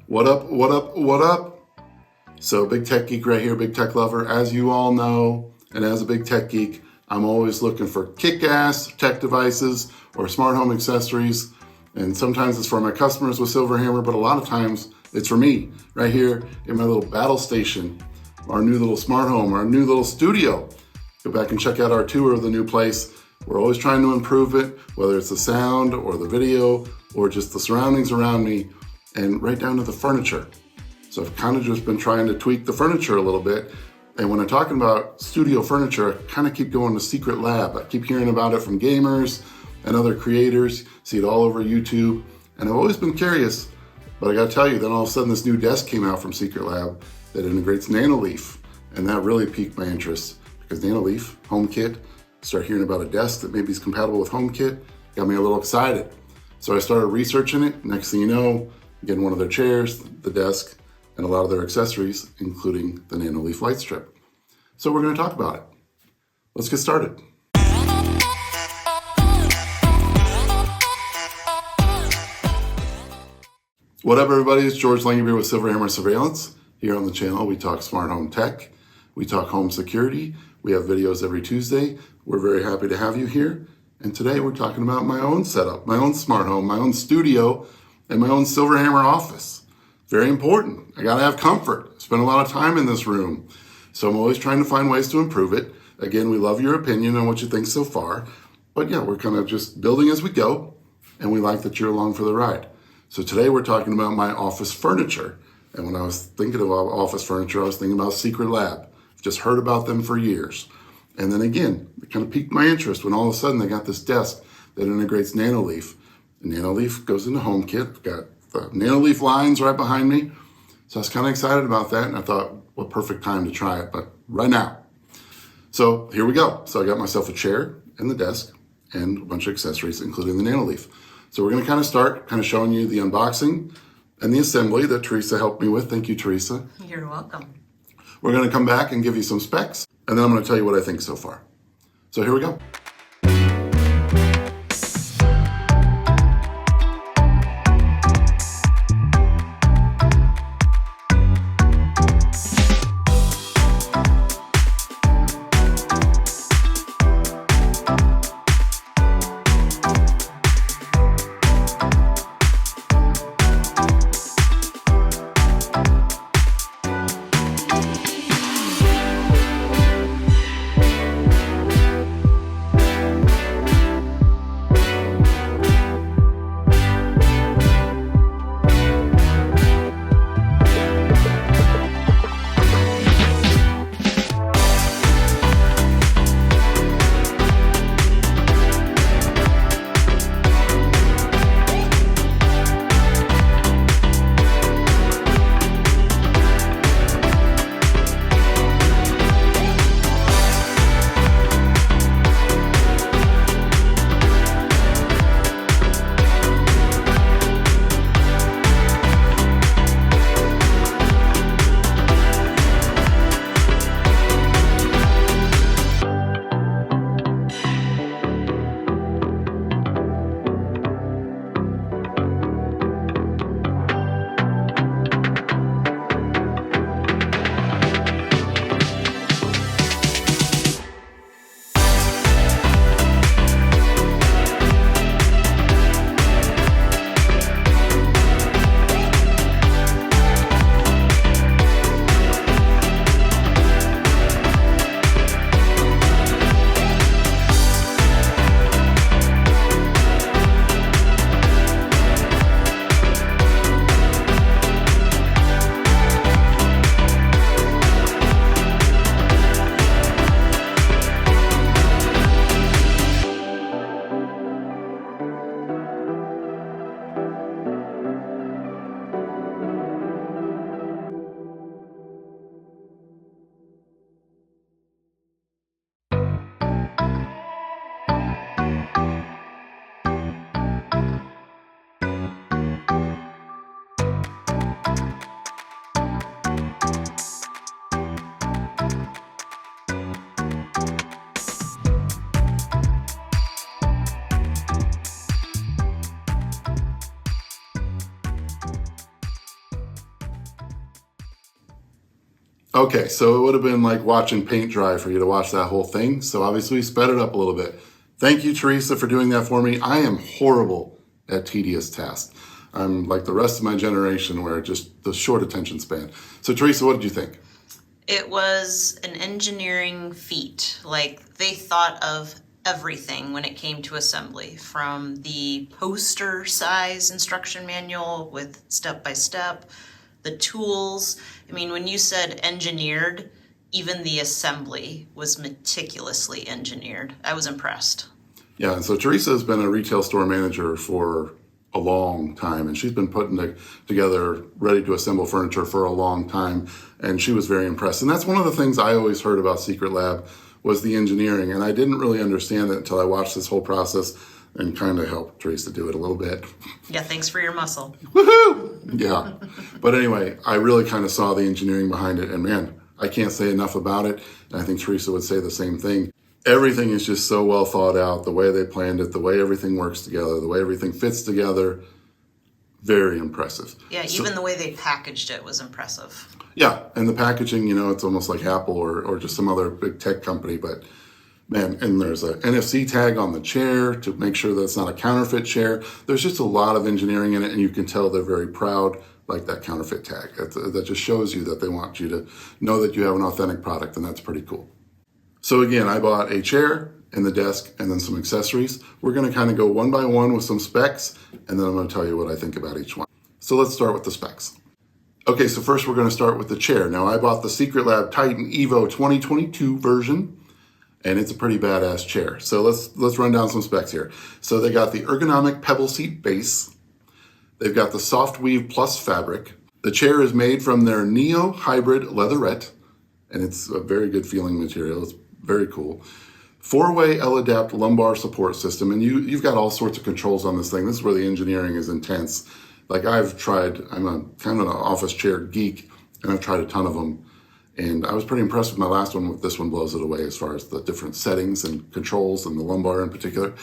What up, what up, what up? So big tech geek right here, big tech lover. As you all know, and as a big tech geek, I'm always looking for kick-ass tech devices or smart home accessories. And sometimes it's for my customers with SilverHammer, but a lot of times it's for me right here in my little battle station, our new little smart home, our new little studio. Go back and check out our tour of the new place. We're always trying to improve it, whether it's the sound or the video or just the surroundings around me, and right down to the furniture. So I've kind of just been trying to tweak the furniture a little bit. And when I'm talking about studio furniture, I kind of keep going to Secretlab. I keep hearing about it from gamers and other creators, see it all over YouTube. And I've always been curious, but I gotta tell you, then all of a sudden this new desk came out from Secretlab that integrates Nanoleaf. And that really piqued my interest because Nanoleaf HomeKit, start hearing about a desk that maybe is compatible with HomeKit, got me a little excited. So I started researching it. Next thing you know, getting one of their chairs, the desk, and a lot of their accessories, including the Nanoleaf light strip. So we're gonna talk about it. Let's get started. What up everybody, it's George Langenbeer with SilverHammer Surveillance. Here on the channel, we talk smart home tech, we talk home security, we have videos every Tuesday. We're very happy to have you here. And today we're talking about my own setup, my own smart home, my own studio, and my own SilverHammer office. Very important. I gotta have comfort. Spend a lot of time in this room. So I'm always trying to find ways to improve it. Again, we love your opinion on what you think so far. But yeah, we're kind of just building as we go, and we like that you're along for the ride. So today we're talking about my office furniture. And when I was thinking about office furniture, I was thinking about Secretlab. I've just heard about them for years. And then again, it kind of piqued my interest when all of a sudden they got this desk that integrates Nanoleaf. And Nanoleaf goes into HomeKit. I've got the Nanoleaf lines right behind me. So I was kind of excited about that. And I thought, what perfect time to try it, but right now. So here we go. So I got myself a chair and the desk and a bunch of accessories, including the Nanoleaf. So we're going to kind of start showing you the unboxing and the assembly that Teresa helped me with. Thank you, Teresa. You're welcome. We're going to come back and give you some specs, and then I'm going to tell you what I think so far. So here we go. Okay, so it would have been like watching paint dry for you to watch that whole thing. So obviously we sped it up a little bit. Thank you, Teresa, for doing that for me. I am horrible at tedious tasks. I'm like the rest of my generation where just the short attention span. So Teresa, what did you think? It was an engineering feat. Like, they thought of everything when it came to assembly, from the poster size instruction manual with step by step, the tools. I mean, when you said engineered, even the assembly was meticulously engineered. I was impressed. Yeah, and so Teresa has been a retail store manager for a long time, and she's been putting together ready to assemble furniture for a long time, and she was very impressed. And that's one of the things I always heard about Secretlab was the engineering, and I didn't really understand it until I watched this whole process and kind of helped Teresa do it a little bit. Yeah, thanks for your muscle. Woohoo! Yeah. But anyway, I really kind of saw the engineering behind it, and man, I can't say enough about it, and I think Teresa would say the same thing. Everything is just so well thought out, the way they planned it, the way everything works together, the way everything fits together. Very impressive. Yeah, even the way they packaged it was impressive. Yeah, and the packaging, you know, it's almost like Apple or just some other big tech company, but man, and there's a NFC tag on the chair to make sure that it's not a counterfeit chair. There's just a lot of engineering in it, and you can tell they're very proud, like that counterfeit tag. That just shows you that they want you to know that you have an authentic product, and that's pretty cool. So again, I bought a chair and the desk and then some accessories. We're gonna kind of go one by one with some specs, and then I'm gonna tell you what I think about each one. So let's start with the specs. Okay, so first we're gonna start with the chair. Now I bought the Secretlab TITAN Evo 2022 version, and it's a pretty badass chair. So let's run down some specs here. So they got the ergonomic pebble seat base. They've got the soft weave plus fabric. The chair is made from their Neo hybrid leatherette, and it's a very good feeling material. It's very cool. 4-way L-Adapt lumbar support system, and you've got all sorts of controls on this thing. This is where the engineering is intense. Like I'm a kind of an office chair geek, and I've tried a ton of them. And I was pretty impressed with my last one. This one blows it away as far as the different settings and controls and the lumbar in particular.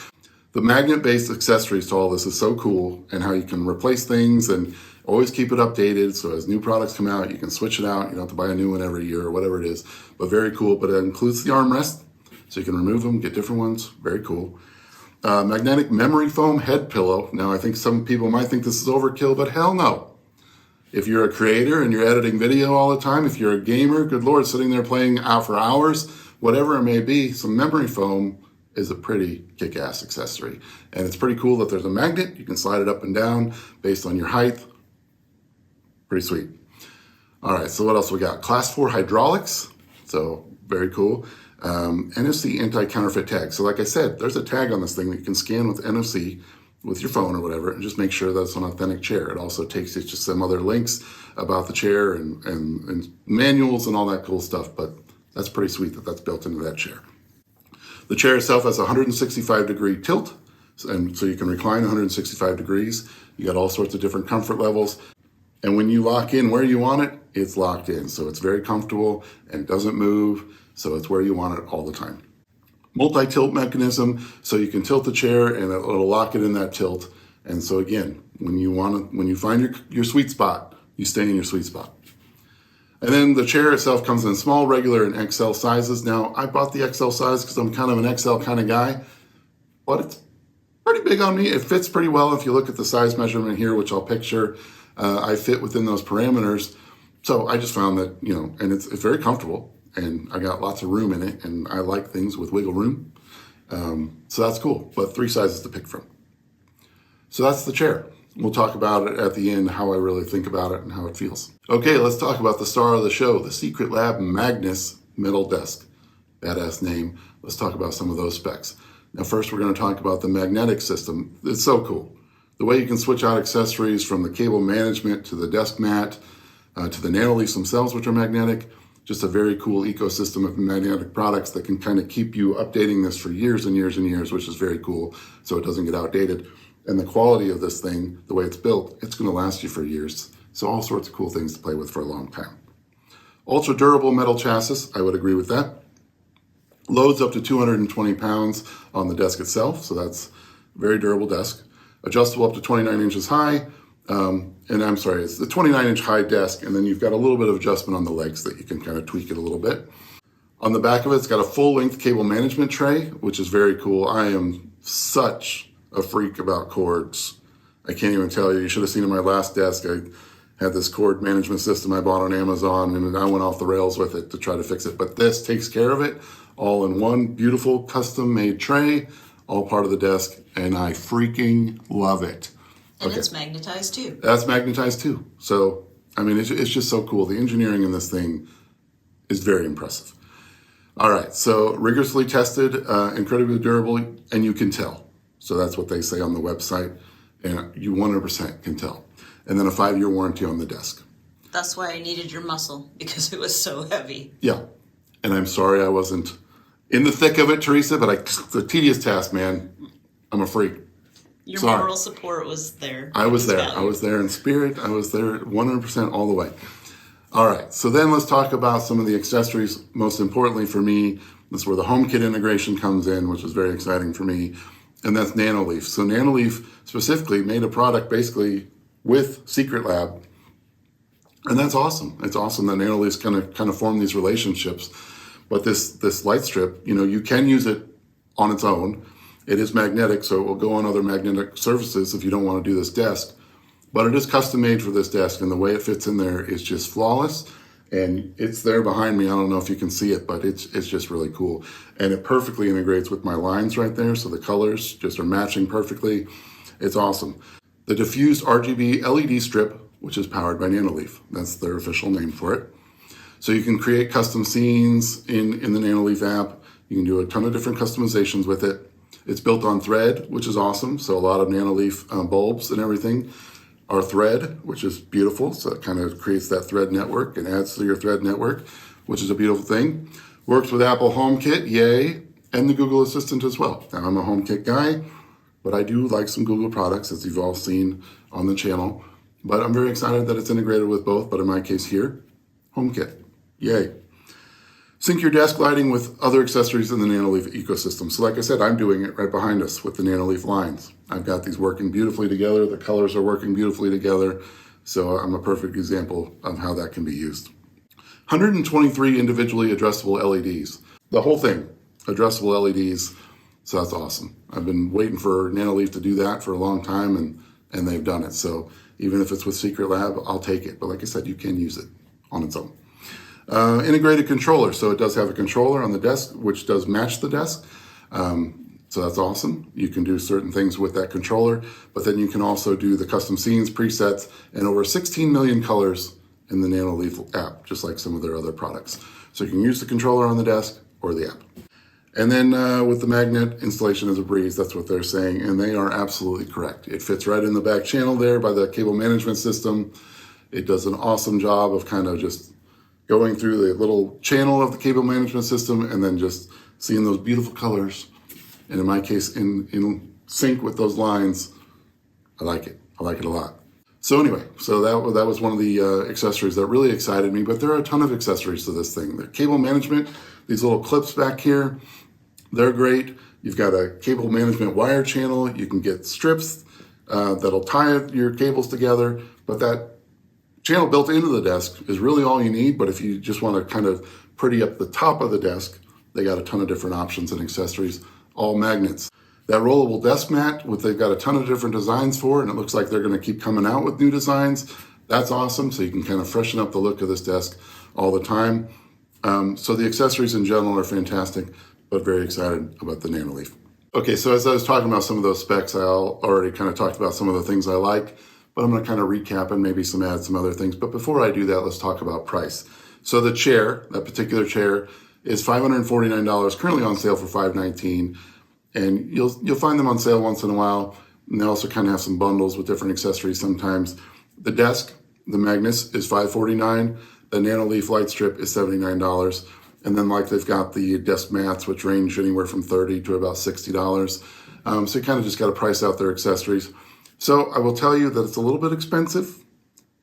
The magnet-based accessories to all this is so cool, and how you can replace things and always keep it updated. So as new products come out, you can switch it out. You don't have to buy a new one every year or whatever it is, but very cool. But it includes the armrest, so you can remove them, get different ones. Very cool. Magnetic memory foam head pillow. Now I think some people might think this is overkill, but hell no. If you're a creator and you're editing video all the time, if you're a gamer, good Lord, sitting there playing out for hours, whatever it may be, some memory foam is a pretty kick-ass accessory. And it's pretty cool that there's a magnet. You can slide it up and down based on your height. Pretty sweet. All right, so what else we got? Class 4 hydraulics. So very cool. NFC anti-counterfeit tag. So like I said, there's a tag on this thing that you can scan with NFC with your phone or whatever, and just make sure that's an authentic chair. It also takes you to some other links about the chair and manuals and all that cool stuff, but that's pretty sweet that that's built into that chair. The chair itself has a 165-degree tilt, and so you can recline 165 degrees. You got all sorts of different comfort levels, and when you lock in where you want it, it's locked in. So it's very comfortable and it doesn't move, so it's where you want it all the time. Multi-tilt mechanism, so you can tilt the chair and it'll lock it in that tilt. And so again, when you find your sweet spot, you stay in your sweet spot. And then the chair itself comes in small, regular, and XL sizes. Now, I bought the XL size because I'm kind of an XL kind of guy, but it's pretty big on me. It fits pretty well. If you look at the size measurement here, which I'll picture, I fit within those parameters. So I just found that, and it's very comfortable. And I got lots of room in it, and I like things with wiggle room. So that's cool, but 3 sizes to pick from. So that's the chair. We'll talk about it at the end, how I really think about it and how it feels. Okay, let's talk about the star of the show, the Secretlab Magnus Metal Desk. Badass name. Let's talk about some of those specs. Now first we're going to talk about the magnetic system. It's so cool. The way you can switch out accessories from the cable management to the desk mat, to the Nanoleafs themselves, which are magnetic. Just a very cool ecosystem of magnetic products that can kind of keep you updating this for years and years and years, which is very cool, so it doesn't get outdated. And the quality of this thing, the way it's built, it's going to last you for years. So all sorts of cool things to play with for a long time. Ultra durable metal chassis, I would agree with that. Loads up to 220 pounds on the desk itself, so that's a very durable desk. Adjustable up to 29 inches high, and and I'm sorry, it's the 29-inch high desk, and then you've got a little bit of adjustment on the legs that you can kind of tweak it a little bit. On the back of it, it's got a full-length cable management tray, which is very cool. I am such a freak about cords. I can't even tell you. You should have seen in my last desk, I had this cord management system I bought on Amazon, and I went off the rails with it to try to fix it. But this takes care of it all in one beautiful custom-made tray, all part of the desk, and I freaking love it. And it's magnetized too. That's magnetized too. So, I mean, it's just so cool. The engineering in this thing is very impressive. All right, so rigorously tested, incredibly durable, and you can tell. So that's what they say on the website, and you 100% can tell. And then a 5-year warranty on the desk. That's why I needed your muscle, because it was so heavy. Yeah, and I'm sorry I wasn't in the thick of it, Teresa, but it's a tedious task, man. I'm a freak. Your moral support was there. I was there. I was there in spirit. I was there 100% all the way. All right, so then let's talk about some of the accessories. Most importantly for me, that's where the HomeKit integration comes in, which is very exciting for me, and that's Nanoleaf. So Nanoleaf specifically made a product basically with Secretlab, and that's awesome. It's awesome that Nanoleaf's kind of form these relationships. But this light strip, you know, you can use it on its own. It is magnetic, so it will go on other magnetic surfaces if you don't want to do this desk. But it is custom made for this desk, and the way it fits in there is just flawless. And it's there behind me. I don't know if you can see it, but it's just really cool. And it perfectly integrates with my lines right there, so the colors just are matching perfectly. It's awesome. The diffused RGB LED strip, which is powered by Nanoleaf. That's their official name for it. So you can create custom scenes in the Nanoleaf app. You can do a ton of different customizations with it. It's built on thread, which is awesome. So a lot of Nanoleaf bulbs and everything are thread, which is beautiful. So it kind of creates that thread network and adds to your thread network, which is a beautiful thing. Works with Apple HomeKit, yay, and the Google Assistant as well. Now, I'm a HomeKit guy, but I do like some Google products, as you've all seen on the channel. But I'm very excited that it's integrated with both, but in my case here, HomeKit, yay. Sync your desk lighting with other accessories in the Nanoleaf ecosystem. So like I said, I'm doing it right behind us with the Nanoleaf lines. I've got these working beautifully together. The colors are working beautifully together. So I'm a perfect example of how that can be used. 123 individually addressable LEDs. The whole thing, addressable LEDs. So that's awesome. I've been waiting for Nanoleaf to do that for a long time, and they've done it. So even if it's with Secretlab, I'll take it. But like I said, you can use it on its own. Integrated controller. So it does have a controller on the desk, which does match the desk. So that's awesome. You can do certain things with that controller, but then you can also do the custom scenes, presets, and over 16 million colors in the Nanoleaf app, just like some of their other products. So you can use the controller on the desk or the app. And then with the magnet, installation is a breeze. That's what they're saying, and they are absolutely correct. It fits right in the back channel there by the cable management system. It does an awesome job of kind of just going through the little channel of the cable management system and then just seeing those beautiful colors. And in my case, in sync with those lines, I like it. I like it a lot. So anyway, so that was one of the accessories that really excited me, but there are a ton of accessories to this thing. The cable management, these little clips back here, they're great. You've got a cable management wire channel. You can get strips that'll tie your cables together, but that channel built into the desk is really all you need. But if you just want to kind of pretty up the top of the desk, they got a ton of different options and accessories, all magnets. That rollable desk mat, what they've got a ton of different designs for, and it looks like they're going to keep coming out with new designs. That's awesome. So you can kind of freshen up the look of this desk all the time. So the accessories in general are fantastic, but very excited about the Nanoleaf. Okay, so as I was talking about some of those specs, I already kind of talked about some of the things I like, but I'm going to kind of recap and maybe add some other things. But before I do that, let's talk about price. So the chair, that particular chair, is $549, currently on sale for $519, and you'll find them on sale once in a while. And they also kind of have some bundles with different accessories sometimes. The desk, the Magnus, is $549. The Nanoleaf light strip is $79. And then like they've got the desk mats, which range anywhere from $30 to about $60. So you kind of just got to price out their accessories. So I will tell you that it's a little bit expensive,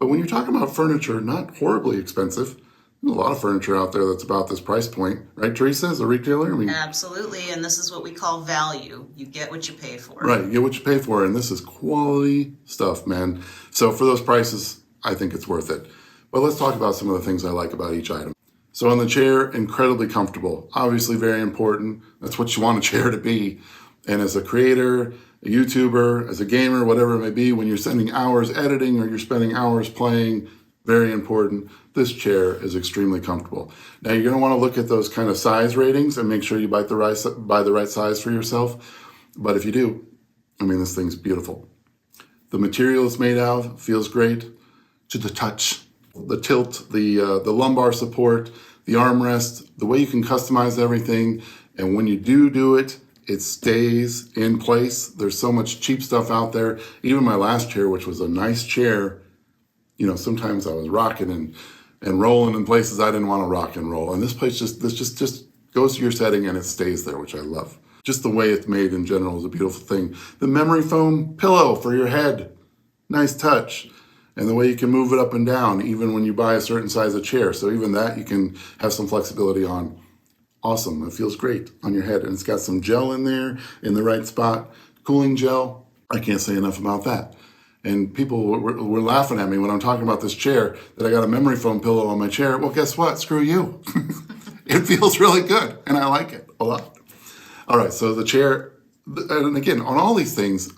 but when you're talking about furniture, not horribly expensive. There's a lot of furniture out there that's about this price point, right, Teresa, as a retailer? I mean, Absolutely, and this is what we call value. You get what you pay for. right, you get what you pay for, and this is quality stuff, man. So for those prices, I think it's worth it. But let's talk about some of the things I like about each item. So on the chair, incredibly comfortable. Obviously very important. That's what you want a chair to be. And as a creator, a YouTuber, as a gamer, whatever it may be, when you're spending hours editing or you're spending hours playing, very important. This chair is extremely comfortable. Now you're going to want to look at those kind of size ratings and make sure you buy the right size for yourself. But if you do, I mean, this thing's beautiful. The material it's made out of feels great to the touch. The tilt, the lumbar support, the armrest, the way you can customize everything. And when you do it, it stays in place. There's so much cheap stuff out there. Even my last chair, which was a nice chair, you know, sometimes I was rocking and rolling in places I didn't want to rock and roll. And this just goes to your setting and it stays there, which I love. Just the way it's made in general is a beautiful thing. The memory foam pillow for your head, nice touch. And the way you can move it up and down, even when you buy a certain size of chair. So even that you can have some flexibility on. Awesome, it feels great on your head. And it's got some gel in there in the right spot. Cooling gel, I can't say enough about that. And people were laughing at me when I'm talking about this chair, that I got a memory foam pillow on my chair. Well, guess what? Screw you. It feels really good, and I like it a lot. All right, so the chair, and again, on all these things,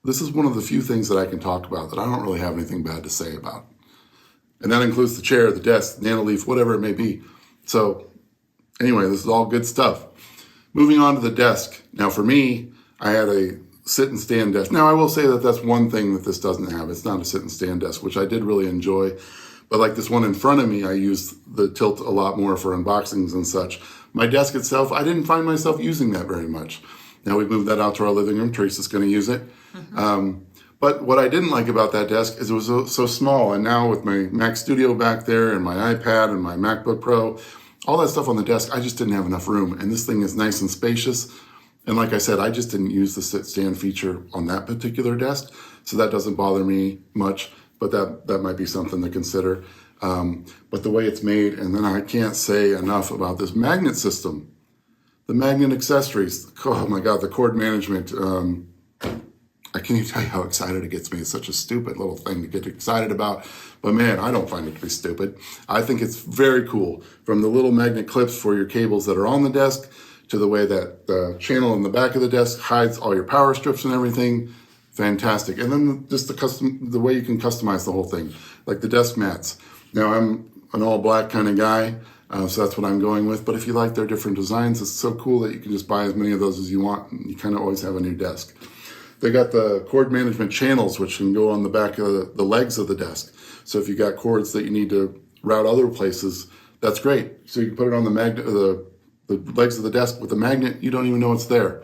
this is one of the few things that I can talk about that I don't really have anything bad to say about. And that includes the chair, the desk, Nanoleaf, whatever it may be. So anyway, this is all good stuff. Moving on to the desk. Now for me, I had a sit and stand desk. Now I will say that that's one thing that this doesn't have. It's not a sit and stand desk, which I did really enjoy. But like this one in front of me, I used the tilt a lot more for unboxings and such. My desk itself, I didn't find myself using that very much. Now we've moved that out to our living room. Teresa's going to use it. But what I didn't like about that desk is it was so small. And now with my Mac Studio back there and my iPad and my MacBook Pro, all that stuff on the desk, I just didn't have enough room. And this thing is nice and spacious. And like I said, I just didn't use the sit stand feature on that particular desk. So that doesn't bother me much, but that might be something to consider. But the way it's made, and then I can't say enough about this magnet system. The magnet accessories, oh my God, the cord management. I can't even tell you how excited it gets me. It's such a stupid little thing to get excited about. But man, I don't find it to be stupid. I think it's very cool. From the little magnet clips for your cables that are on the desk, to the way that the channel in the back of the desk hides all your power strips and everything. Fantastic. And then just the way you can customize the whole thing, like the desk mats. Now I'm an all black kind of guy, so that's what I'm going with. But if you like their different designs, it's so cool that you can just buy as many of those as you want. And you kind of always have a new desk. They got the cord management channels, which can go on the back of the legs of the desk. So if you got cords that you need to route other places, that's great. So you can put it on the magnet, the legs of the desk with a magnet. You don't even know it's there.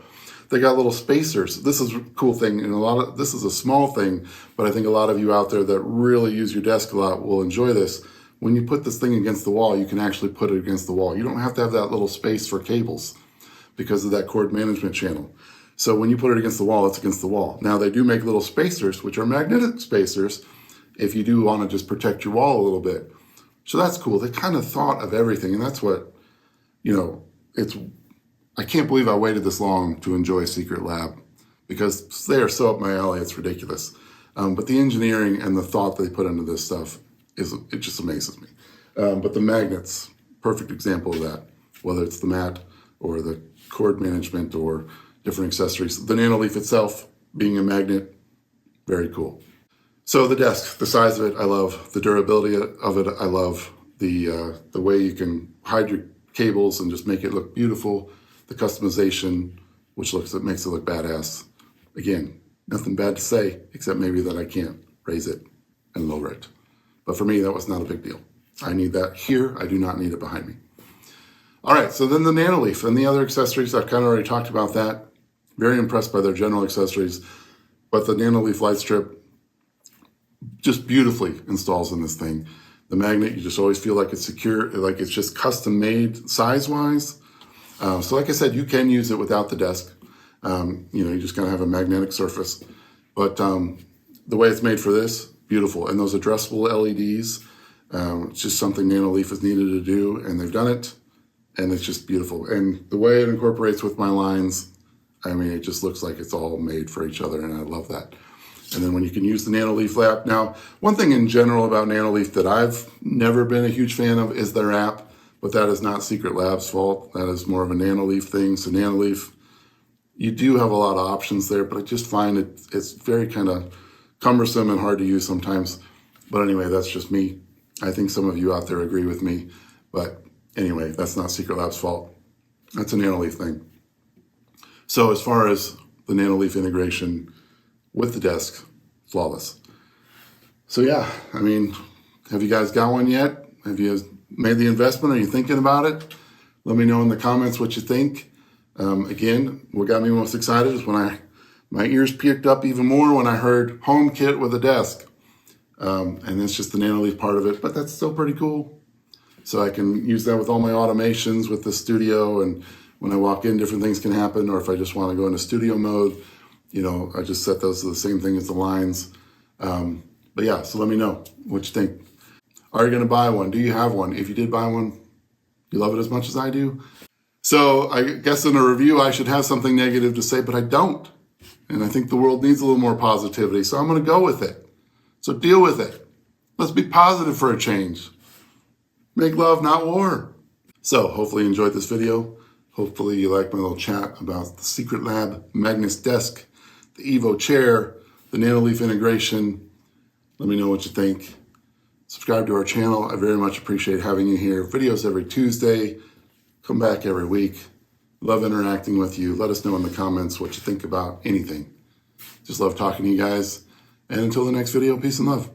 They got little spacers. This is a cool thing, and this is a small thing, but I think a lot of you out there that really use your desk a lot will enjoy this. When you put this thing against the wall, you can actually put it against the wall. You don't have to have that little space for cables because of that cord management channel. So when you put it against the wall, it's against the wall. Now they do make little spacers, which are magnetic spacers, if you do want to just protect your wall a little bit. So that's cool. They kind of thought of everything, and that's what, I can't believe I waited this long to enjoy Secretlab, because they are so up my alley, it's ridiculous. But the engineering and the thought they put into this stuff, it just amazes me. But the magnets, perfect example of that, whether it's the mat or the cord management or different accessories. The Nanoleaf itself being a magnet, very cool. So the desk, the size of it, I love. The durability of it, I love. The way you can hide your cables and just make it look beautiful. The customization, which makes it look badass. Again, nothing bad to say, except maybe that I can't raise it and lower it. But for me, that was not a big deal. I need that here. I do not need it behind me. All right, so then the Nanoleaf and the other accessories, I've kind of already talked about that. Very impressed by their general accessories. But the Nanoleaf light strip just beautifully installs in this thing. The magnet, you just always feel like it's secure, like it's just custom made size-wise. So like I said, you can use it without the desk. You just gotta have a magnetic surface. But the way it's made for this, beautiful. And those addressable LEDs, It's just something Nanoleaf has needed to do, and they've done it, and it's just beautiful. And the way it incorporates with my lines, I mean, it just looks like it's all made for each other, and I love that. And then when you can use the Nanoleaf app. Now, one thing in general about Nanoleaf that I've never been a huge fan of is their app, but that is not Secretlab's fault. That is more of a Nanoleaf thing. So Nanoleaf, you do have a lot of options there, but I just find it's very kind of cumbersome and hard to use sometimes. But anyway, that's just me. I think some of you out there agree with me. But anyway, that's not Secretlab's fault. That's a Nanoleaf thing. So as far as the Nanoleaf integration with the desk, flawless. So yeah, I mean, have you guys got one yet? Have you made the investment? Are you thinking about it? Let me know in the comments what you think. Again, what got me most excited is when my ears perked up even more when I heard HomeKit with a desk. And it's just the Nanoleaf part of it, but that's still pretty cool. So I can use that with all my automations with the studio, and when I walk in, different things can happen. Or if I just want to go into studio mode, you know, I just set those to the same thing as the lines. But yeah, so let me know what you think. Are you going to buy one? Do you have one? If you did buy one, you love it as much as I do? So I guess in a review, I should have something negative to say, but I don't. And I think the world needs a little more positivity, so I'm going to go with it. So deal with it. Let's be positive for a change. Make love, not war. So hopefully you enjoyed this video. Hopefully you liked my little chat about the Secretlab Magnus Desk, the Evo chair, the Nanoleaf integration. Let me know what you think. Subscribe to our channel. I very much appreciate having you here. Videos every Tuesday. Come back every week. Love interacting with you. Let us know in the comments what you think about anything. Just love talking to you guys. And until the next video, peace and love.